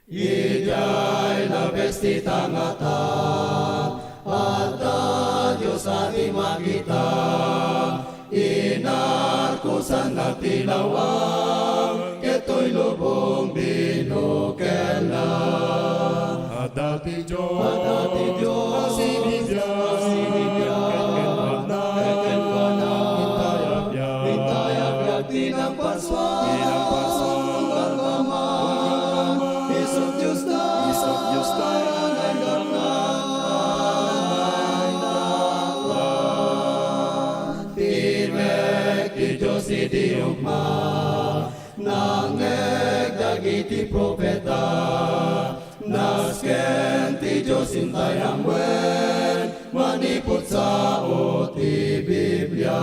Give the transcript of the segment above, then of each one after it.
Ijay labes ti tangata, at Diyos ating makita, inarkusan na tilawang, keto'y lubong binukela. Adati Diyos, ang sinibiyag, kekenwana, hintayag, tinang paswang, hanggang gaman, isog Diyos na, hanggang Timek ti Diyos iti ugma, nangeg dagiti propeta, nasken ti Diyos intay amwen, manipot sa o ti Biblia.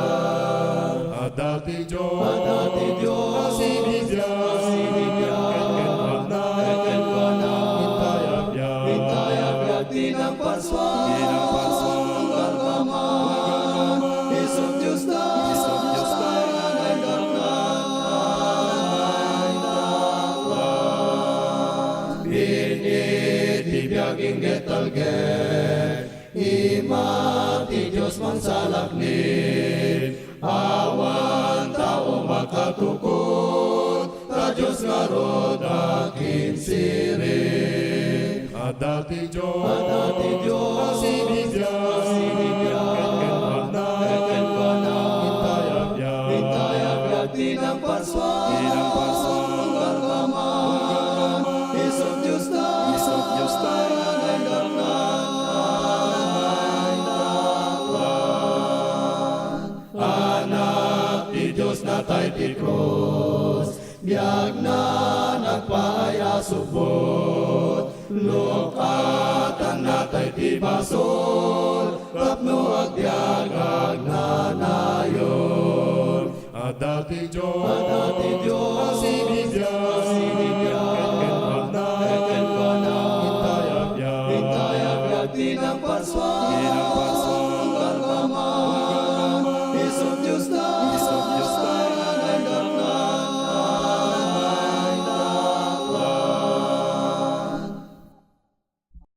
Adati Diyos, ang sinibiyag, kekenwana, hintayag, tinang paswang, hanggang gaman, isog Diyos na, hanggang binitibiyaging getalget, ima ti Diyos man salaknit, awan tao makatukod, ta Diyos nga rod akin sirin. Adati Diyos, ang sinibiyag, kekenwana, hintayag, tinang paswang, hanggang gaman, isog Diyos na, hanggang anak ti Diyos na tayo ti krus, biyag na nagpaaya subot, lukatan na tayo ti basol, tapno agbyag agnanayon. Adati Diyos,